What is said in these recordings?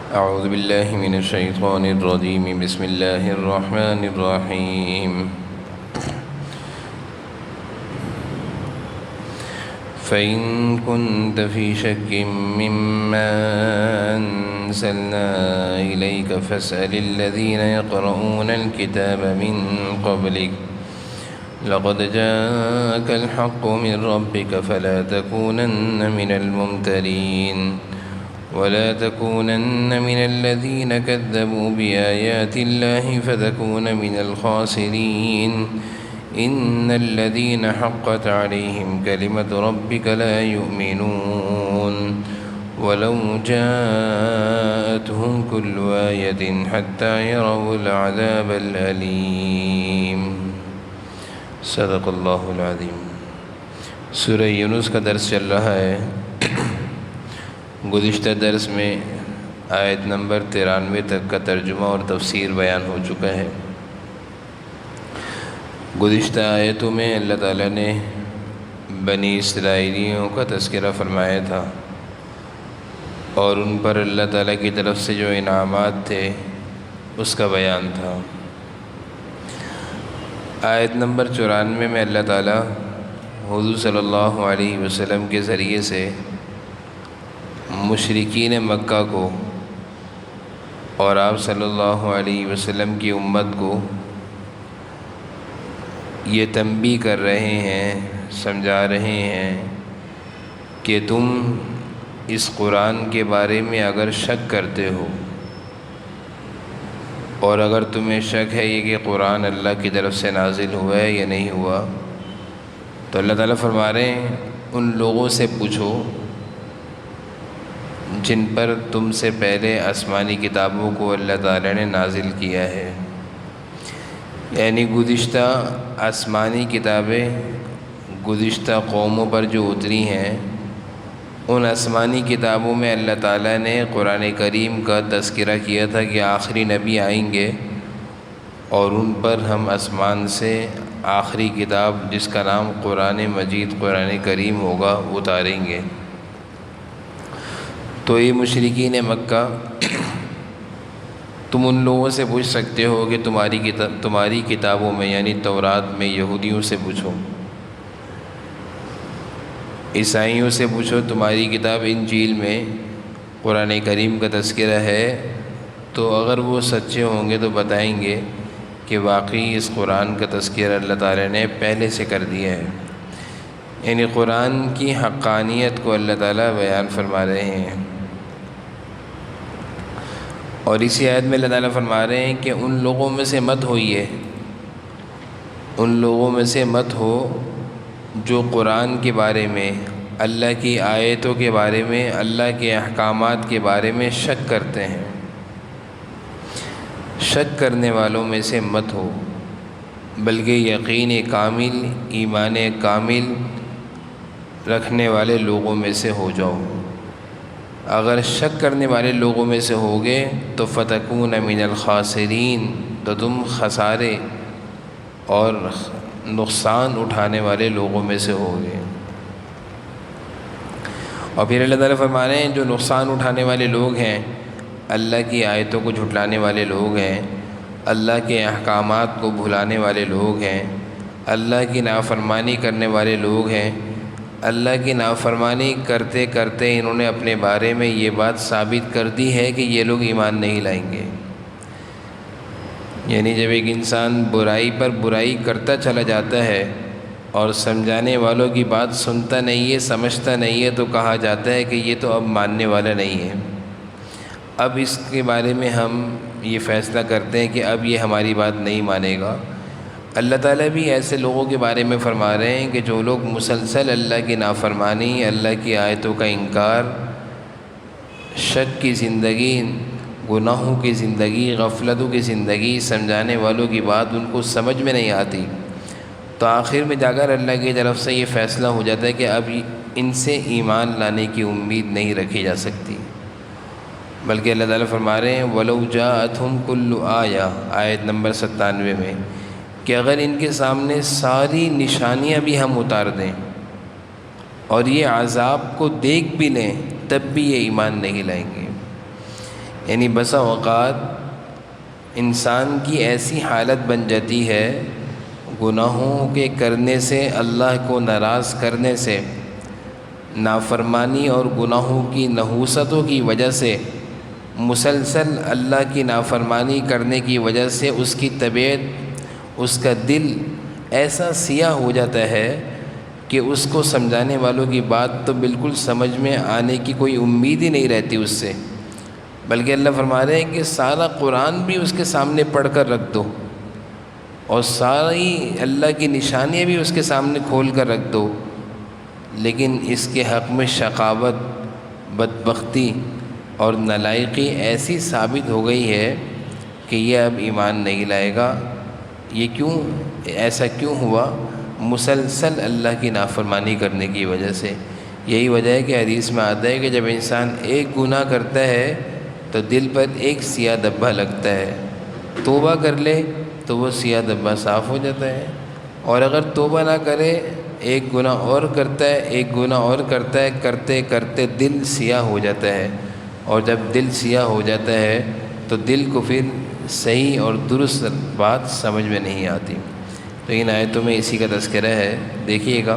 أعوذ بالله من الشيطان الرجيم بسم الله الرحمن الرحيم فإن كنت في شك مما أنزلنا إليك فاسأل الذين يقرؤون الكتاب من قبلك لقد جاءك الحق من ربك فلا تكونن من الممترين ولا تكونن من الذين كذبوا بآيات الله فتكون من الخاسرين إن الذين حقت عليهم كلمة ربك لا يؤمنون ولو جاءتهم كل آية حتى يروا العذاب الأليم صدق اللہ العظیم۔ سورہ یونس کا درس چل رہا ہے۔ گزشتہ درس میں آیت نمبر 93 تک کا ترجمہ اور تفسیر بیان ہو چکا ہے۔ گزشتہ آیتوں میں اللہ تعالیٰ نے بنی اسرائیلیوں کا تذکرہ فرمایا تھا اور ان پر اللہ تعالیٰ کی طرف سے جو انعامات تھے اس کا بیان تھا۔ آیت نمبر 94 میں اللہ تعالیٰ حضور صلی اللہ علیہ وسلم کے ذریعے سے مشرکین مکہ کو اور آپ صلی اللہ علیہ وسلم کی امت کو یہ تنبیہ کر رہے ہیں، سمجھا رہے ہیں کہ تم اس قرآن کے بارے میں اگر شک کرتے ہو اور اگر تمہیں شک ہے یہ کہ قرآن اللہ کی طرف سے نازل ہوا ہے یا نہیں ہوا، تو اللہ تعالیٰ فرما رہے ہیں ان لوگوں سے پوچھو جن پر تم سے پہلے آسمانی کتابوں کو اللہ تعالیٰ نے نازل کیا ہے، یعنی گزشتہ آسمانی کتابیں گزشتہ قوموں پر جو اتری ہیں، ان آسمانی کتابوں میں اللہ تعالیٰ نے قرآن کریم کا تذکرہ کیا تھا کہ آخری نبی آئیں گے اور ان پر ہم آسمان سے آخری کتاب جس کا نام قرآن مجید قرآن کریم ہوگا اتاریں گے۔ تو یہ مشرکین مکہ، تم ان لوگوں سے پوچھ سکتے ہو کہ تمہاری کتابوں میں یعنی تورات میں یہودیوں سے پوچھو، عیسائیوں سے پوچھو، تمہاری کتاب انجیل میں قرآن کریم کا تذکرہ ہے، تو اگر وہ سچے ہوں گے تو بتائیں گے کہ واقعی اس قرآن کا تذکرہ اللہ تعالیٰ نے پہلے سے کر دیا ہے، یعنی قرآن کی حقانیت کو اللہ تعالیٰ بیان فرما رہے ہیں۔ اور اسی آیت میں اللہ تعالیٰ فرما رہے ہیں کہ ان لوگوں میں سے مت ہوئیے، ان لوگوں میں سے مت ہو جو قرآن کے بارے میں، اللہ کی آیتوں کے بارے میں، اللہ کے احکامات کے بارے میں شک کرتے ہیں۔ شک کرنے والوں میں سے مت ہو، بلکہ یقین کامل، ایمان کامل رکھنے والے لوگوں میں سے ہو جاؤ۔ اگر شک کرنے والے لوگوں میں سے ہوگے تو فتکون من الخاسرین، تو تم خسارے اور نقصان اٹھانے والے لوگوں میں سے ہوگے۔ اور پھر اللہ تعالیٰ فرما رہے ہیں جو نقصان اٹھانے والے لوگ ہیں، اللہ کی آیتوں کو جھٹلانے والے لوگ ہیں، اللہ کے احکامات کو بھلانے والے لوگ ہیں، اللہ کی نافرمانی کرنے والے لوگ ہیں۔ اللہ کی نافرمانی کرتے کرتے انہوں نے اپنے بارے میں یہ بات ثابت کر دی ہے کہ یہ لوگ ایمان نہیں لائیں گے۔ یعنی جب ایک انسان برائی پر برائی کرتا چلا جاتا ہے اور سمجھانے والوں کی بات سنتا نہیں ہے، سمجھتا نہیں ہے، تو کہا جاتا ہے کہ یہ تو اب ماننے والا نہیں ہے، اب اس کے بارے میں ہم یہ فیصلہ کرتے ہیں کہ اب یہ ہماری بات نہیں مانے گا۔ اللہ تعالیٰ بھی ایسے لوگوں کے بارے میں فرما رہے ہیں کہ جو لوگ مسلسل اللہ کی نافرمانی، اللہ کی آیتوں کا انکار، شک کی زندگی، گناہوں کی زندگی، غفلتوں کی زندگی، سمجھانے والوں کی بات ان کو سمجھ میں نہیں آتی، تو آخر میں جا کر اللہ کی طرف سے یہ فیصلہ ہو جاتا ہے کہ اب ان سے ایمان لانے کی امید نہیں رکھی جا سکتی۔ بلکہ اللہ تعالیٰ فرما رہے ہیں وَلَوْ جَاءَتْهُمْ كُلُّ آیَةٍ، آیت نمبر 97 میں، کہ اگر ان کے سامنے ساری نشانیاں بھی ہم اتار دیں اور یہ عذاب کو دیکھ بھی لیں تب بھی یہ ایمان نہیں لائیں گے۔ یعنی بسا اوقات انسان کی ایسی حالت بن جاتی ہے گناہوں کے کرنے سے، اللہ کو ناراض کرنے سے، نافرمانی اور گناہوں کی نحوستوں کی وجہ سے، مسلسل اللہ کی نافرمانی کرنے کی وجہ سے اس کی طبیعت، اس کا دل ایسا سیاہ ہو جاتا ہے کہ اس کو سمجھانے والوں کی بات تو بالکل سمجھ میں آنے کی کوئی امید ہی نہیں رہتی اس سے، بلکہ اللہ فرما رہے ہیں کہ سارا قرآن بھی اس کے سامنے پڑھ کر رکھ دو اور ساری اللہ کی نشانیاں بھی اس کے سامنے کھول کر رکھ دو، لیکن اس کے حق میں شقاوت، بدبختی اور نالائقی ایسی ثابت ہو گئی ہے کہ یہ اب ایمان نہیں لائے گا۔ یہ کیوں؟ ایسا کیوں ہوا؟ مسلسل اللہ کی نافرمانی کرنے کی وجہ سے۔ یہی وجہ ہے کہ حدیث میں آتا ہے کہ جب انسان ایک گناہ کرتا ہے تو دل پر ایک سیاہ دھبا لگتا ہے، توبہ کر لے تو وہ سیاہ دھبا صاف ہو جاتا ہے، اور اگر توبہ نہ کرے، ایک گناہ اور کرتا ہے، ایک گناہ اور کرتا ہے، کرتے کرتے دل سیاہ ہو جاتا ہے، اور جب دل سیاہ ہو جاتا ہے تو دل کو پھر صحیح اور درست بات سمجھ میں نہیں آتی۔ تو ان آیتوں میں اسی کا تذکرہ ہے، دیکھیے گا۔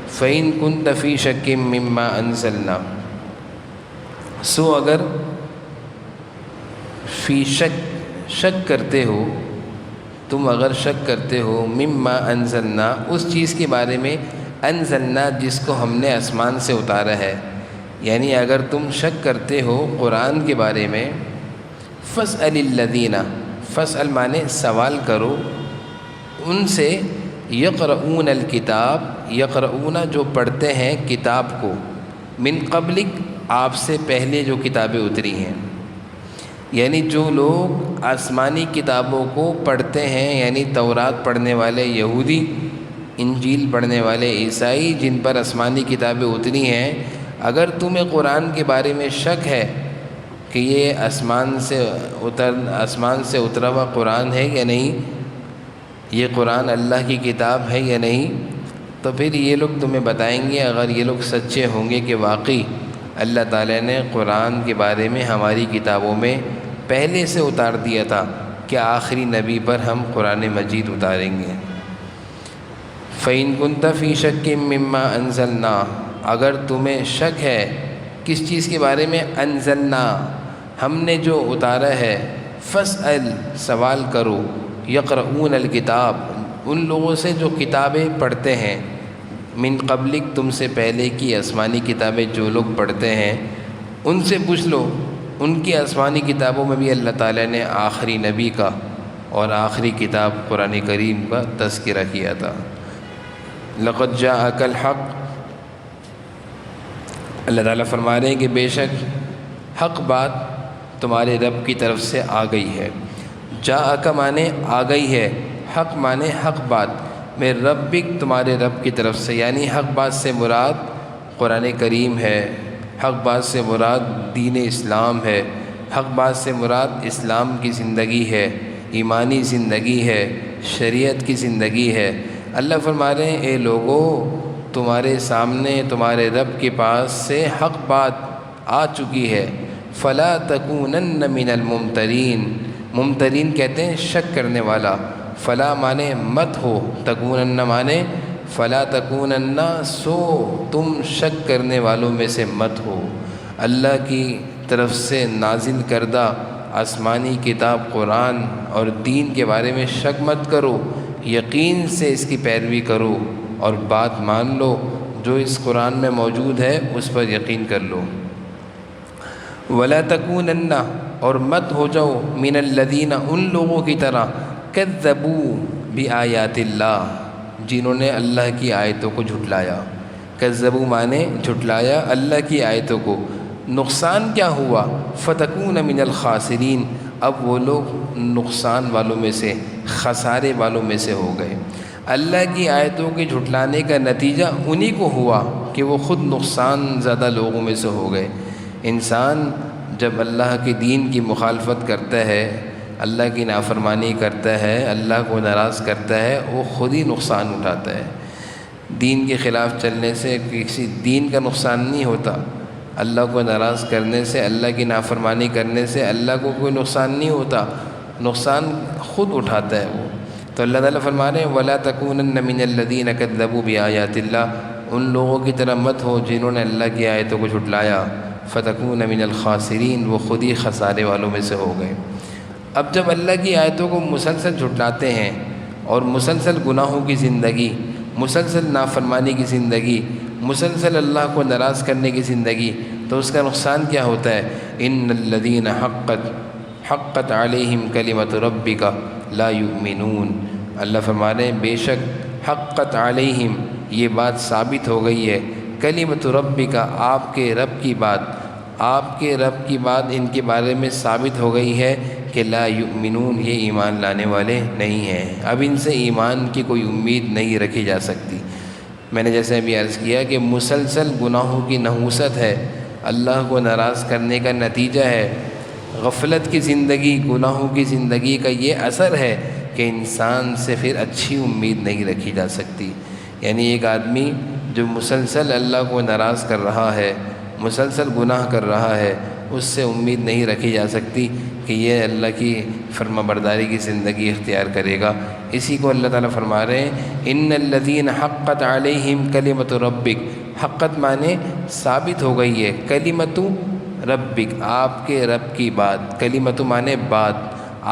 فَإِن كُنتَ فِي شَكٍّ مِّمَّا أَنزَلْنَا، سو اگر فی شک کرتے ہو تم، اگر شک کرتے ہو مما انزلنا، اس چیز کے بارے میں، انزلنا جس کو ہم نے آسمان سے اتارا ہے، یعنی اگر تم شک کرتے ہو قرآن کے بارے میں، فاسأل الذین، فاسأل مانے سوال کرو ان سے، یقرؤون الکتاب، یقرؤون جو پڑھتے ہیں کتاب کو، من قبلک آپ سے پہلے جو کتابیں اتری ہیں، یعنی جو لوگ آسمانی کتابوں کو پڑھتے ہیں، یعنی تورات پڑھنے والے یہودی، انجیل پڑھنے والے عیسائی، جن پر آسمانی کتابیں اتری ہیں، اگر تمہیں قرآن کے بارے میں شک ہے کہ یہ آسمان سے اترا ہوا قرآن ہے یا نہیں، یہ قرآن اللہ کی کتاب ہے یا نہیں، تو پھر یہ لوگ تمہیں بتائیں گے، اگر یہ لوگ سچے ہوں گے کہ واقعی اللہ تعالیٰ نے قرآن کے بارے میں ہماری کتابوں میں پہلے سے اتار دیا تھا کہ آخری نبی پر ہم قرآن مجید اتاریں گے۔ فَإِن كُنتَ فِي شَكٍّ مِّمَّا أَنزَلْنَا، اگر تمہیں شک ہے کس چیز کے بارے میں، انزلنا ہم نے جو اتارا ہے، فاسأل سوال کرو، یقرؤون الکتاب ان لوگوں سے جو کتابیں پڑھتے ہیں، من قبلک تم سے پہلے کی آسمانی کتابیں جو لوگ پڑھتے ہیں ان سے پوچھ لو، ان کی آسمانی کتابوں میں بھی اللہ تعالیٰ نے آخری نبی کا اور آخری کتاب قرآن کریم کا تذکرہ کیا تھا۔ لقد جاءک الحق، اللہ تعالیٰ فرما رہے ہیں کہ بے شک حق بات تمہارے رب کی طرف سے آ گئی ہے۔ جاءک مانے آ گئی ہے، حق مانے حق بات، میں ربک تمہارے رب کی طرف سے، یعنی حق بات سے مراد قرآن کریم ہے، حق بات سے مراد دین اسلام ہے، حق بات سے مراد اسلام کی زندگی ہے، ایمانی زندگی ہے، شریعت کی زندگی ہے۔ اللہ فرما رہے ہیں اے لوگو، تمہارے سامنے تمہارے رب کے پاس سے حق بات آ چکی ہے، فلا تکونن من الممترین، ممترین کہتے ہیں شک کرنے والا، فلا مانے مت ہو، تکونن مانے فلا تکونن، سو تم شک کرنے والوں میں سے مت ہو۔ اللہ کی طرف سے نازل کردہ آسمانی کتاب قرآن اور دین کے بارے میں شک مت کرو، یقین سے اس کی پیروی کرو اور بات مان لو، جو اس قرآن میں موجود ہے اس پر یقین کر لو۔ ولا تکونن، اور مت ہو جاؤ، من الذین ان لوگوں کی طرح، کذبوا بآیات اللہ جنہوں نے اللہ کی آیتوں کو جھٹلایا۔ کذبوا مانے جھٹلایا اللہ کی آیتوں کو، نقصان کیا ہوا، فتکون من الخاسرین، اب وہ لوگ نقصان والوں میں سے، خسارے والوں میں سے ہو گئے۔ اللہ کی آیتوں کے جھٹلانے کا نتیجہ انہی کو ہوا کہ وہ خود نقصان زیادہ لوگوں میں سے ہو گئے۔ انسان جب اللہ کے دین کی مخالفت کرتا ہے، اللہ کی نافرمانی کرتا ہے، اللہ کو ناراض کرتا ہے، وہ خود ہی نقصان اٹھاتا ہے۔ دین کے خلاف چلنے سے کسی دین کا نقصان نہیں ہوتا، اللہ کو ناراض کرنے سے، اللہ کی نافرمانی کرنے سے اللہ کو کوئی نقصان نہیں ہوتا، نقصان خود اٹھاتا ہے وہ۔ تو اللہ تعالیٰ فرما رہے ہیں وَلَا تَكُونَنَّ مِنَ الَّذِينَ كَذَّبُوا بِآيَاتِ اللَّهِ، ان لوگوں کی طرح مت ہو جنہوں نے اللہ کی آیتوں کو جھٹلایا، فَتَكُونَ مِنَ الْخَاسِرِينَ، وہ خود ہی خسارے والوں میں سے ہو گئے۔ اب جب اللہ کی آیتوں کو مسلسل جھٹلاتے ہیں اور مسلسل گناہوں کی زندگی، مسلسل نافرمانی کی زندگی، مسلسل اللہ کو ناراض کرنے کی زندگی، تو اس کا نقصان کیا ہوتا ہے؟ ان الذین حقت علیہم کلمۃ ربک لا یؤمنون، اللہ فرما رہے ہیں بے شک حقت علیہم، یہ بات ثابت ہو گئی ہے، کلمۃ ربک، آپ کے رب کی بات، آپ کے رب کی بات ان کے بارے میں ثابت ہو گئی ہے کہ لا یؤمنون، یہ ایمان لانے والے نہیں ہیں، اب ان سے ایمان کی کوئی امید نہیں رکھی جا سکتی۔ میں نے جیسے ابھی عرض کیا کہ مسلسل گناہوں کی نحوست ہے، اللہ کو ناراض کرنے کا نتیجہ ہے، غفلت کی زندگی، گناہوں کی زندگی کا یہ اثر ہے کہ انسان سے پھر اچھی امید نہیں رکھی جا سکتی۔ یعنی ایک آدمی جو مسلسل اللہ کو ناراض کر رہا ہے، مسلسل گناہ کر رہا ہے، اس سے امید نہیں رکھی جا سکتی کہ یہ اللہ کی فرما برداری کی زندگی اختیار کرے گا۔ اسی کو اللہ تعالیٰ فرما رہے ہیں ان الذین حقت علیہم کلمۃ ربک، حقت معنی ثابت ہو گئی ہے، کلمۃ ربک، آپ کے رب کی بات، کلمۃ معنی بات،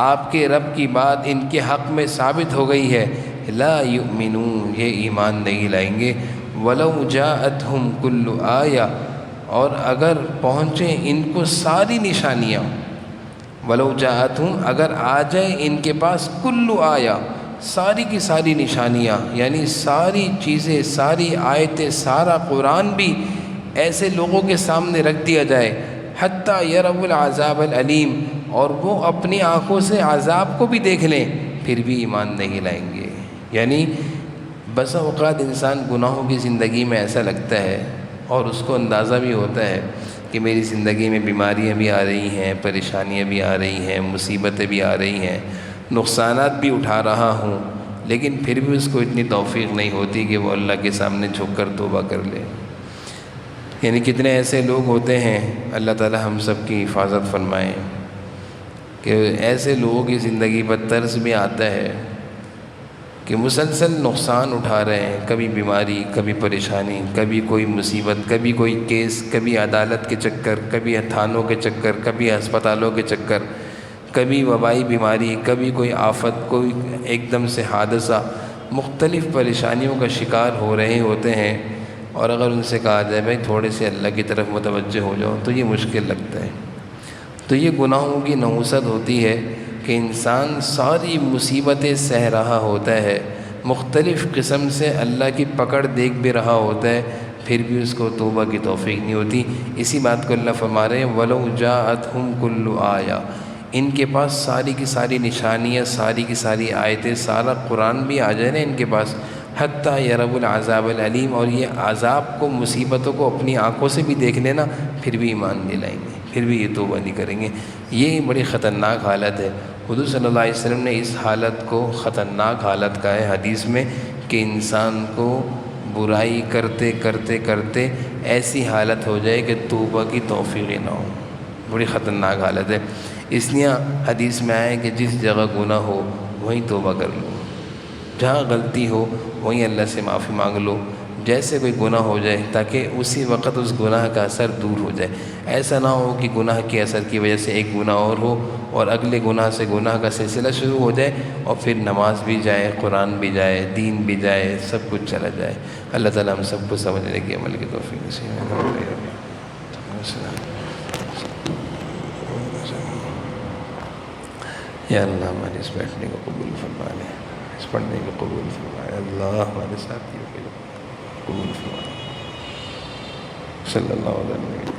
آپ کے رب کی بات ان کے حق میں ثابت ہو گئی ہے، لا یؤمنون، یہ ایمان نہیں لائیں گے، ولو جاءتہم کل آیہ، اور اگر پہنچے ان کو ساری نشانیاں، ولو جاءتہم، اگر آ جائے ان کے پاس کل آیہ، ساری کی ساری نشانیاں، یعنی ساری چیزیں، ساری آیتیں، سارا قرآن بھی ایسے لوگوں کے سامنے رکھ دیا جائے، حتیٰ یروا العذاب العلیم، اور وہ اپنی آنکھوں سے عذاب کو بھی دیکھ لیں، پھر بھی ایمان نہیں لائیں گے۔ یعنی بسا اوقات انسان گناہوں کی زندگی میں ایسا لگتا ہے اور اس کو اندازہ بھی ہوتا ہے کہ میری زندگی میں بیماریاں بھی آ رہی ہیں، پریشانیاں بھی آ رہی ہیں، مصیبتیں بھی آ رہی ہیں، نقصانات بھی اٹھا رہا ہوں، لیکن پھر بھی اس کو اتنی توفیق نہیں ہوتی کہ وہ اللہ کے سامنے جھک کر توبہ کر لے۔ یعنی کتنے ایسے لوگ ہوتے ہیں، اللہ تعالی ہم سب کی حفاظت فرمائیں، کہ ایسے لوگوں کی زندگی پر طرز بھی آتا ہے کہ مسلسل نقصان اٹھا رہے ہیں، کبھی بیماری، کبھی پریشانی، کبھی کوئی مصیبت، کبھی کوئی کیس، کبھی عدالت کے چکر، کبھی تھانوں کے چکر، کبھی ہسپتالوں کے چکر، کبھی وبائی بیماری، کبھی کوئی آفت، کوئی ایک دم سے حادثہ، مختلف پریشانیوں کا شکار ہو رہے ہوتے ہیں، اور اگر ان سے کہا جائے بھائی تھوڑے سے اللہ کی طرف متوجہ ہو جاؤ تو یہ مشکل لگتا ہے۔ تو یہ گناہوں کی نحوست ہوتی ہے کہ انسان ساری مصیبتیں سہ رہا ہوتا ہے، مختلف قسم سے اللہ کی پکڑ دیکھ بھی رہا ہوتا ہے، پھر بھی اس کو توبہ کی توفیق نہیں ہوتی۔ اسی بات کو اللہ فرما رہے ہیں وَلَوْ جَاءَتْهُمْ كُلُّ آیَةٍ، ان کے پاس ساری کی ساری نشانیاں، ساری کی ساری آیتیں، سارا قرآن بھی آ جائے نا ان کے پاس، حتیٰ یروا العذاب العلیم، اور یہ عذاب کو، مصیبتوں کو اپنی آنکھوں سے بھی دیکھ لینا، پھر بھی ایمان نہیں لائیں گے، پھر بھی یہ توبہ نہیں کریں گے۔ یہ بڑی خطرناک حالت ہے۔ حضور صلی اللہ علیہ وسلم نے اس حالت کو خطرناک حالت کہا ہے حدیث میں، کہ انسان کو برائی کرتے کرتے کرتے ایسی حالت ہو جائے کہ توبہ کی توفیق نہ ہو، بڑی خطرناک حالت ہے۔ اس لیے حدیث میں آئے کہ جس جگہ گناہ ہو وہیں توبہ کر لو، جہاں غلطی ہو وہیں اللہ سے معافی مانگ لو، جیسے کوئی گناہ ہو جائے، تاکہ اسی وقت اس گناہ کا اثر دور ہو جائے۔ ایسا نہ ہو کہ گناہ کے اثر کی وجہ سے ایک گناہ اور ہو اور اگلے گناہ سے گناہ کا سلسلہ شروع ہو جائے، اور پھر نماز بھی جائے، قرآن بھی جائے، دین بھی جائے، سب کچھ چلا جائے۔ اللہ تعالیٰ ہم سب کو سمجھنے کی، عمل کی توفیق نصیب فرمائے۔ یا اللہ ہمارے اس بیٹھنے کو قبول فرما لے، اس پڑھنے کو قبول فرمائے، اللہ ہمارے ساتھیوں کے قبول فرمائے۔ صلی اللہ علیہ وسلم۔